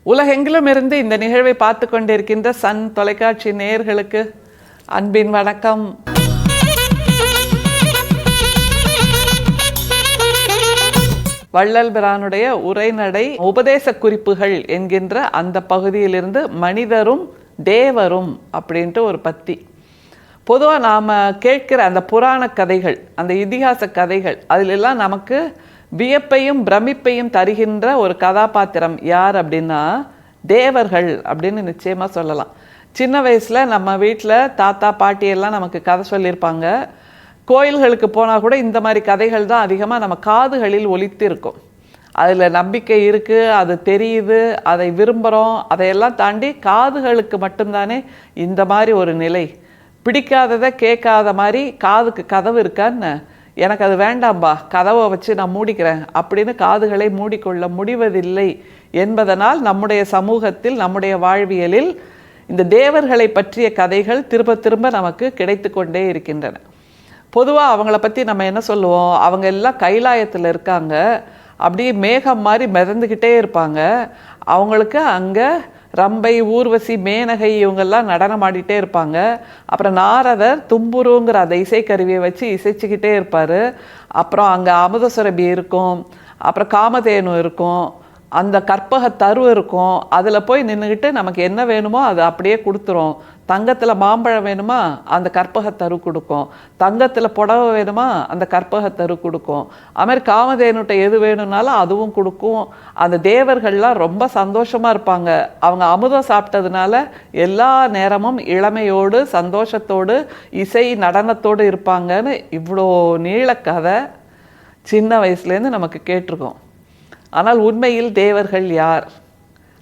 உலகெங்கிலும் இருந்து இந்த நிகழ்வை பார்த்து கொண்டிருக்கின்ற சன் தொலைக்காட்சி நேயர்களுக்கு அன்பின் வணக்கம். வள்ளல் பிரானுடைய உரைநடை உபதேச குறிப்புகள் என்கின்ற அந்த பகுதியிலிருந்து மனிதரும் தேவரும் அப்படின்ட்டு ஒரு பத்தி. பொதுவாக நாம் கேட்கிற அந்த புராண கதைகள், அந்த இதிகாச கதைகள், அதிலெல்லாம் நமக்கு வியப்பையும் பிரமிப்பையும் தருகின்ற ஒரு கதாபாத்திரம் யார் அப்படின்னா தேவர்கள் அப்படின்னு நிச்சயமாக சொல்லலாம். சின்ன வயசில் நம்ம வீட்டில் தாத்தா பாட்டியெல்லாம் நமக்கு கதை சொல்லியிருப்பாங்க. கோயில்களுக்கு போனால் கூட இந்த மாதிரி கதைகள் தான் அதிகமாக நம்ம காதுகளில் ஒலித்து இருக்கும். அதில் நம்பிக்கை இருக்குது, அது தெரியுது, அதை விரும்புகிறோம். அதையெல்லாம் தாண்டி காதுகளுக்கு மட்டும்தானே இந்த மாதிரி ஒரு நிலை. பிடிக்காததை கேட்காத மாதிரி காதுக்கு கதவு இருக்கான்னு, எனக்கு அது வேண்டாம்பா, கதவை வச்சு நான் மூடிக்கிறேன் அப்படின்னு காதுகளை மூடிக்கொள்ள முடிவதில்லை என்பதனால் நம்முடைய சமூகத்தில், நம்முடைய வாழ்வியலில் இந்த தேவர்களை பற்றிய கதைகள் திரும்ப திரும்ப நமக்கு கிடைத்து கொண்டே இருக்கின்றன. பொதுவாக அவங்கள பற்றி நம்ம என்ன சொல்லுவோம், அவங்க எல்லாம் கைலாயத்தில் இருக்காங்க, அப்படியே மேகம் மாதிரி மிதந்துக்கிட்டே இருப்பாங்க. அவங்களுக்கு அங்கே ரம்பை, ஊர்வசி, மேனகை இவங்கெல்லாம் நடனம் ஆடிட்டே இருப்பாங்க. அப்புறம் நாரதர் தும்புருங்கிற அந்த இசைக்கருவியை வச்சு இசைச்சிக்கிட்டே இருப்பார். அப்புறம் அங்கே அமுதசுரபி இருக்கும், அப்புறம் காமதேனு இருக்கும், அந்த கற்பக தரு இருக்கும். அதில் போய் நின்றுக்கிட்டு நமக்கு என்ன வேணுமோ அது அப்படியே கொடுத்துரும். தங்கத்தில் மாம்பழம் வேணுமா, அந்த கற்பக தரு கொடுக்கும். தங்கத்தில் புடவை வேணுமா, அந்த கற்பக தரு கொடுக்கும். அதுமாதிரி காமதேனுட்ட எது வேணும்னாலும் அதுவும் கொடுக்கும். அந்த தேவர்கள்லாம் ரொம்ப சந்தோஷமாக இருப்பாங்க. அவங்க அமுதம் சாப்பிட்டதுனால எல்லா நேரமும் இளமையோடு சந்தோஷத்தோடு இசை நடனத்தோடு இருப்பாங்கன்னு இவ்வளோ நீள கதை சின்ன வயசுலேருந்து நமக்கு கேட்டிருக்கோம். ஆனால் உண்மையில் தேவர்கள் யார்?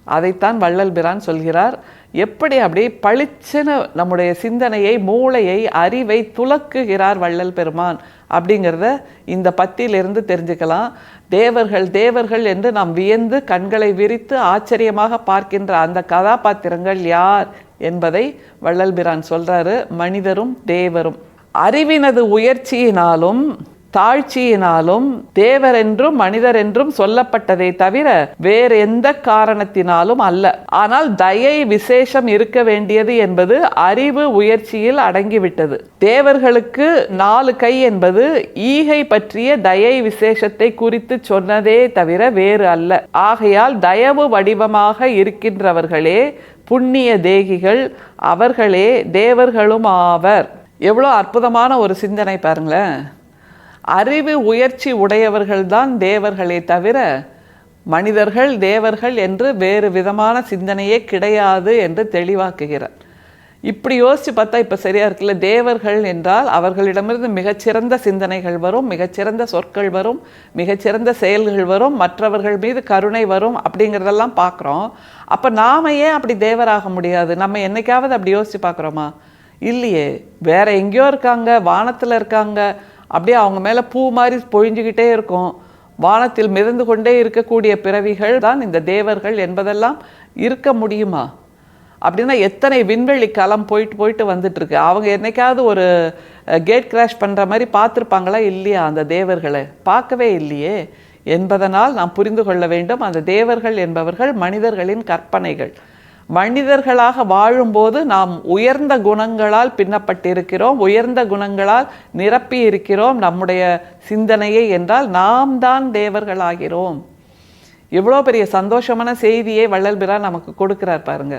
அதைத்தான் வள்ளல் பிரான் சொல்கிறார். எப்படி அப்படி பளிச்சென நம்முடைய சிந்தனையை, மூளையை, அறிவை துலக்குகிறார் வள்ளல் பெருமான் அப்படிங்கிறத இந்த பத்தியிலிருந்து தெரிஞ்சுக்கலாம். தேவர்கள் தேவர்கள் என்று நாம் வியந்து கண்களை விரித்து ஆச்சரியமாக பார்க்கின்ற அந்த கதாபாத்திரங்கள் யார் என்பதை வள்ளல் பிரான் சொல்றாரு. மனிதரும் தேவரும். அறிவினது உயர்ச்சியினாலும் தாழ்ச்சியினாலும் தேவர் என்றும் மனிதர் என்றும் சொல்லப்பட்டதை தவிர வேறு எந்த காரணத்தினாலும் அல்ல. ஆனால் தயை விசேஷம் இருக்க வேண்டியது என்பது அறிவு உயர்ச்சியில் அடங்கிவிட்டது. தேவர்களுக்கு 4 கை என்பது ஈகை பற்றிய தயை விசேஷத்தை குறித்து சொன்னதே தவிர வேறு அல்ல. ஆகையால் தயவு வடிவமாக இருக்கின்றவர்களே புண்ணிய தேகிகள், அவர்களே தேவர்களும் ஆவர். எவ்வளோ அற்புதமான ஒரு சிந்தனை பாருங்களேன். அறிவு உயர்ச்சி உடையவர்கள்தான் தேவர்களே தவிர மனிதர்கள் தேவர்கள் என்று வேறு விதமான சிந்தனையே கிடையாது என்று தெளிவாக்குகிறார். இப்படி யோசித்து பார்த்தா இப்போ சரியா இருக்குல்ல. தேவர்கள் என்றால் அவர்களிடமிருந்து மிகச்சிறந்த சிந்தனைகள் வரும், மிகச்சிறந்த சொற்கள் வரும், மிகச்சிறந்த செயல்கள் வரும், மற்றவர்கள் மீது கருணை வரும் அப்படிங்கிறதெல்லாம் பார்க்குறோம். அப்போ நாம ஏன் அப்படி தேவராக முடியாது? நம்ம என்னைக்காவது அப்படி யோசித்து பார்க்குறோமா? இல்லையே. வேற எங்கேயோ இருக்காங்க, வானத்தில் இருக்காங்க, அப்படியே அவங்க மேலே பூ மாதிரி பொழிஞ்சுக்கிட்டே இருக்கும். வானத்தில் மிதந்து கொண்டே இருக்கக்கூடிய பிறவிகள் தான் இந்த தேவர்கள் என்பதெல்லாம் இருக்க முடியுமா? அப்படின்னா எத்தனை விண்வெளி களம் போயிட்டு வந்துட்டு இருக்கு. அவங்க என்னைக்காவது ஒரு கேட் கிராஷ் பண்ணுற மாதிரி பார்த்துருப்பாங்களா? இல்லையா? அந்த தேவர்களை பார்க்கவே இல்லையே என்பதனால் நாம் புரிந்து கொள்ள வேண்டும். அந்த தேவர்கள் என்பவர்கள் மனிதர்களின் கற்பனைகள். மனிதர்களாக வாழும்போது நாம் உயர்ந்த குணங்களால் பின்னப்பட்டிருக்கிறோம், உயர்ந்த குணங்களால் நிரப்பி இருக்கிறோம் நம்முடைய சிந்தனையை என்றால் நாம் தான் தேவர்களாகிறோம். எவ்வளோ பெரிய சந்தோஷமான செய்தியை வள்ளல் பிரான் நமக்கு கொடுக்கிறார் பாருங்க.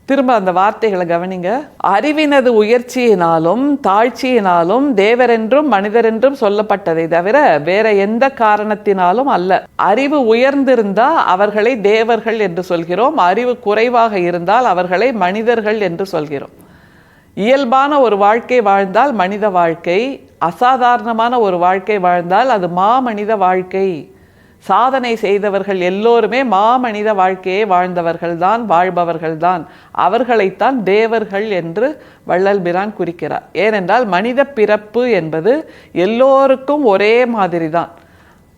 திரும்ப அந்த வார்த்தைகளை கவனிங்க. அறிவினது உயர்ச்சியினாலும் தாழ்ச்சியினாலும் தேவரென்றும் மனிதரென்றும் சொல்லப்பட்டதை தவிர வேற எந்த காரணத்தினாலும் அல்ல. அறிவு உயர்ந்திருந்தா அவர்களை தேவர்கள் என்று சொல்கிறோம், அறிவு குறைவாக இருந்தால் அவர்களை மனிதர்கள் என்று சொல்கிறோம். இயல்பான ஒரு வாழ்க்கை வாழ்ந்தால் மனித வாழ்க்கை, அசாதாரணமான ஒரு வாழ்க்கை வாழ்ந்தால் அது மாமனித வாழ்க்கை. சாதனை செய்தவர்கள் எல்லோருமே மாமனித வாழ்க்கையை வாழ்ந்தவர்கள்தான், வாழ்பவர்கள்தான். அவர்களைத்தான் தேவர்கள் என்று வள்ளல் பிரான் குறிக்கிறார். ஏனென்றால் மனித பிறப்பு என்பது எல்லோருக்கும் ஒரே மாதிரி தான்.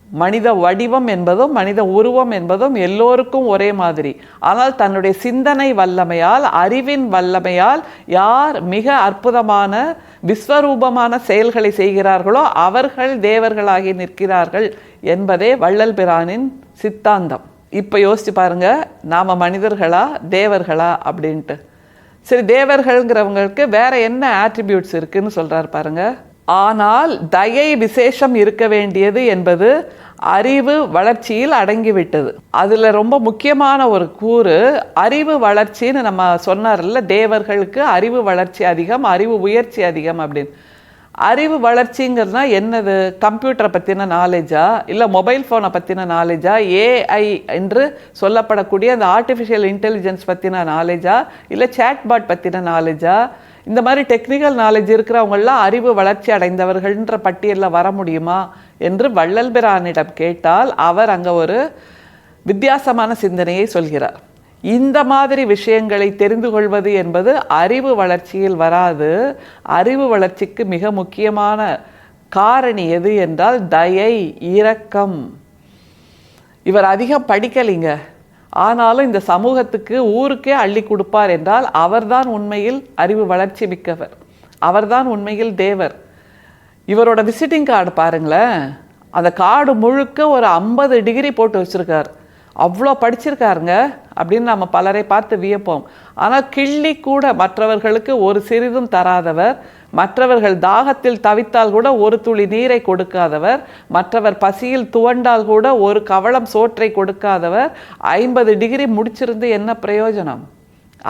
மனித வடிவம் என்பதும் மனித உருவம் என்பதும் எல்லோருக்கும் ஒரே மாதிரி. ஆனால் தன்னுடைய சிந்தனை வல்லமையால், அறிவின் வல்லமையால் யார் மிக அற்புதமான விஸ்வரூபமான செயல்களை செய்கிறார்களோ அவர்கள் தேவர்களாகி நிற்கிறார்கள் என்பதே வள்ளல் பிரானின் சித்தாந்தம். இப்போ யோசிச்சு பாருங்க, நாம் மனிதர்களா தேவர்களா அப்படின்ட்டு. சரி, தேவர்கள்ங்கிறவங்களுக்கு வேற என்ன ஆட்ரிபியூட்ஸ் இருக்குன்னு சொல்றாரு பாருங்க. ஆனால் தயை விசேஷம் இருக்க வேண்டியது என்பது அறிவு வளர்ச்சியில் அடங்கிவிட்டது. அதில் ரொம்ப முக்கியமான ஒரு கூறு அறிவு வளர்ச்சின்னு நம்ம சொன்னார்ல, தேவர்களுக்கு அறிவு வளர்ச்சி அதிகம், அறிவு உயர்ச்சி அதிகம் அப்படின்னு. அறிவு வளர்ச்சிங்கிறதுனா என்னது? கம்ப்யூட்டரை பற்றின நாலேஜா, இல்லை மொபைல் ஃபோனை பற்றின நாலேஜா, ஏஐ என்று சொல்லப்படக்கூடிய அந்த ஆர்டிஃபிஷியல் இன்டெலிஜென்ஸ் பற்றின நாலேஜா, இல்லை சேட்பாட் பற்றின நாலேஜா? இந்த மாதிரி டெக்னிக்கல் நாலேஜ் இருக்கிறவங்களாம் அறிவு வளர்ச்சி அடைந்தவர்கள்ன்ற பட்டியலில் வர முடியுமா என்று வள்ளல் பிரானிடம் கேட்டால் அவர் அங்கே ஒரு வித்தியாசமான சிந்தனையை சொல்கிறார். இந்த மாதிரி விஷயங்களை தெரிந்து கொள்வது என்பது அறிவு வளர்ச்சியில் வராது. அறிவு வளர்ச்சிக்கு மிக முக்கியமான காரணி எது என்றால் தயை, இரக்கம். இவர் அதிகம் படிக்கலைங்க, ஆனாலும் இந்த சமூகத்துக்கு ஊருக்கே அள்ளி கொடுப்பார் என்றால் அவர்தான் உண்மையில் அறிவு வளர்ச்சி மிக்கவர், அவர்தான் உண்மையில் தேவர். இவரோட விசிட்டிங் கார்டு பாருங்களேன், அந்த கார்டு முழுக்க ஒரு 50 டிகிரி போட்டு வச்சுருக்கார். அவ்வளோ படிச்சிருக்காருங்க அப்படின்னு நம்ம பலரை பார்த்து வியப்போம். ஆனால் கிள்ளி கூட மற்றவர்களுக்கு ஒரு சிறிதும் தராதவர், மற்றவர்கள் தாகத்தில் தவித்தால் கூட ஒரு துளி நீரை கொடுக்காதவர், மற்றவர் பசியில் துவண்டால் கூட ஒரு கவளம் சோற்றை கொடுக்காதவர் 50 டிகிரி முடிச்சிருந்து என்ன பிரயோஜனம்?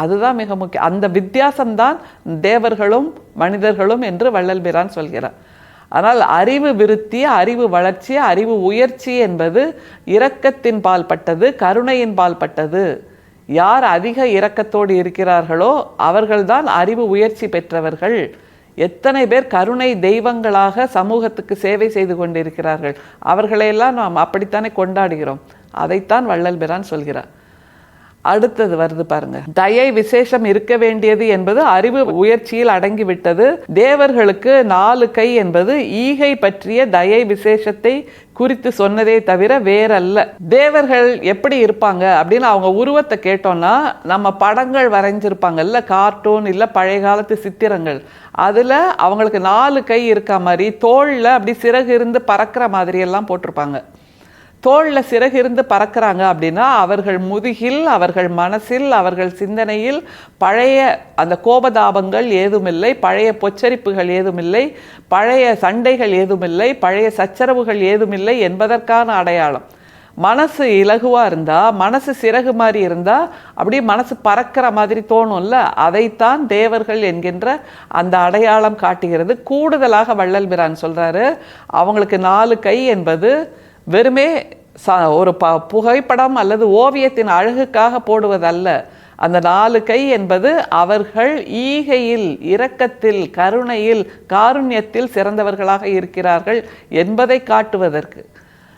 அதுதான் மிக முக்கியம். அந்த வித்தியாசம்தான் தேவர்களும் மனிதர்களும் என்று வள்ளல் பிரான் சொல்கிறார். ஆனால் அறிவு விருத்தி, அறிவு வளர்ச்சி, அறிவு உயர்ச்சி என்பது இரக்கத்தின் பால் பட்டது, கருணையின் பால் பட்டது. யார் அதிக இரக்கத்தோடு இருக்கிறார்களோ அவர்கள்தான் அறிவு உயர்ச்சி பெற்றவர்கள். எத்தனை பேர் கருணை தெய்வங்களாக சமூகத்துக்கு சேவை செய்து கொண்டிருக்கிறார்கள், அவர்களையெல்லாம் நாம் அப்படித்தானே கொண்டாடுகிறோம். அதைத்தான் வள்ளல் பிரான் சொல்கிறார். அடுத்தது வருது பாருங்க, தயை விசேஷம் இருக்க வேண்டியது என்பது அறிவு உயர்ச்சியில் அடங்கிவிட்டது. தேவர்களுக்கு 4 கை என்பது ஈகை பற்றிய தயை விசேஷத்தை குறித்து சொன்னதே தவிர வேறல்ல. தேவர்கள் எப்படி இருப்பாங்க அப்படின்னு அவங்க உருவத்தை கேட்டோம்னா, நம்ம படங்கள் வரைஞ்சிருப்பாங்கல்ல, கார்ட்டூன் இல்லை பழைய காலத்து சித்திரங்கள், அதில் அவங்களுக்கு 4 கை இருக்க மாதிரி தோளில் அப்படி சிறகு இருந்து பறக்கிற மாதிரி எல்லாம் போட்டிருப்பாங்க. தோளில் சிறகு இருந்து பறக்கிறாங்க அப்படின்னா அவர்கள் முதுகில், அவர்கள் மனசில், அவர்கள் சிந்தனையில் பழைய அந்த கோபதாபங்கள் ஏதுமில்லை, பழைய பொச்சரிப்புகள் ஏதுமில்லை, பழைய சண்டைகள் ஏதுமில்லை, பழைய சச்சரவுகள் ஏதுமில்லை என்பதற்கான அடையாளம். மனசு இலகுவாக இருந்தால், மனசு சிறகு மாதிரி இருந்தால் அப்படியே மனசு பறக்கிற மாதிரி தோணும்ல, அதைத்தான் தேவர்கள் என்கின்ற அந்த அடையாளம் காட்டுகிறது. கூடுதலாக வள்ளல் பிரான் சொல்கிறாரு, அவங்களுக்கு 4 கை என்பது வெறுமே ஒரு புகைப்படம் அல்லது ஓவியத்தின் அழகுக்காக போடுவதல்ல. அந்த 4 கை என்பது அவர்கள் ஈகையில், இரக்கத்தில், கருணையில், காருண்யத்தில் சிறந்தவர்களாக இருக்கிறார்கள் என்பதை காட்டுவதற்கு.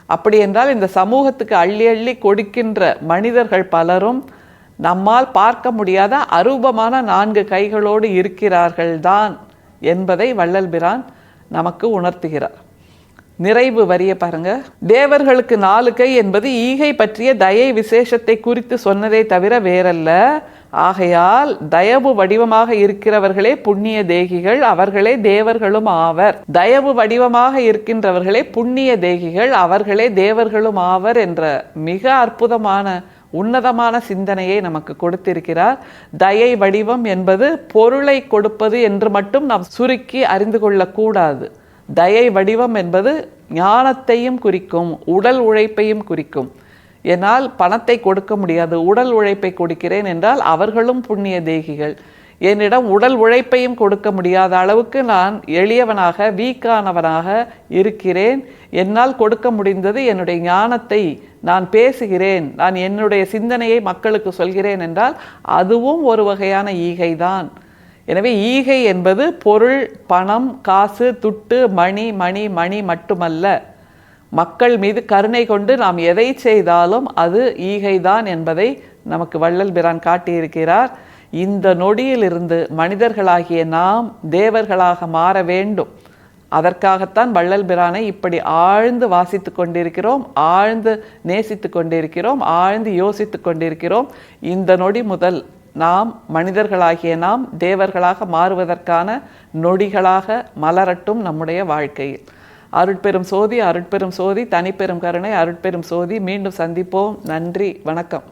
அப்படி என்றால் இந்த சமூகத்துக்கு அள்ளி அள்ளி கொடுக்கின்ற மனிதர்கள் பலரும் நம்மால் பார்க்க முடியாத அரூபமான 4 கைகளோடு இருக்கிறார்கள் தான் என்பதை வள்ளல் பிரான் நமக்கு உணர்த்துகிறார். நிறைவு வரிய பாருங்க, தேவர்களுக்கு 4 கை என்பது ஈகை பற்றிய தயை விசேஷத்தை குறித்து சொன்னதே தவிர வேறல்ல. ஆகையால் தயவு வடிவமாக இருக்கிறவர்களே புண்ணிய தேகிகள், அவர்களே தேவர்களும் ஆவர். தயவு வடிவமாக இருக்கின்றவர்களே புண்ணிய தேகிகள், அவர்களே தேவர்களும் ஆவர் என்ற மிக அற்புதமான உன்னதமான சிந்தனையை நமக்கு கொடுத்திருக்கிறார். தயை வடிவம் என்பது பொருளை கொடுப்பது என்று மட்டும் நாம் சுருக்கி அறிந்து கொள்ளக்கூடாது. தயை வடிவம் என்பது ஞானத்தையும் குறிக்கும், உடல் உழைப்பையும் குறிக்கும். என்னால் பணத்தை கொடுக்க முடியாது, உடல் உழைப்பை கொடுக்கிறேன் என்றால் அவர்களும் புண்ணிய தேகிகள். என்னிடம் உடல் உழைப்பையும் கொடுக்க முடியாத அளவுக்கு நான் எளியவனாக, வீக்கானவனாக இருக்கிறேன். என்னால் கொடுக்க முடிந்தது என்னுடைய ஞானத்தை நான் பேசுகிறேன், நான் என்னுடைய சிந்தனையை மக்களுக்கு சொல்கிறேன் என்றால் அதுவும் ஒரு வகையான ஈகைதான். எனவே ஈகை என்பது பொருள், பணம், காசு, துட்டு, மணி மணி மணி மட்டுமல்ல. மக்கள் மீது கருணை கொண்டு நாம் எதை செய்தாலும் அது ஈகைதான் என்பதை நமக்கு வள்ளல் பிரான் காட்டியிருக்கிறார். இந்த நொடியிலிருந்து மனிதர்களாகிய நாம் தேவர்களாக மாற வேண்டும். அதற்காகத்தான் வள்ளல் பிரானை இப்படி ஆழ்ந்து வாசித்து கொண்டிருக்கிறோம், ஆழ்ந்து நேசித்து கொண்டிருக்கிறோம், ஆழ்ந்து யோசித்து கொண்டிருக்கிறோம். இந்த நொடி முதல் நாம் மனிதர்களாகிய நாம் தேவர்களாக மாறுவதற்கான நொடிகளாக மலரட்டும் நம்முடைய வாழ்க்கையில். அருட்பெரும் சோதி, அருட்பெரும் சோதி, தனிப்பெரும் கருணை, அருட்பெரும் சோதி. மீண்டும் சந்திப்போம். நன்றி, வணக்கம்.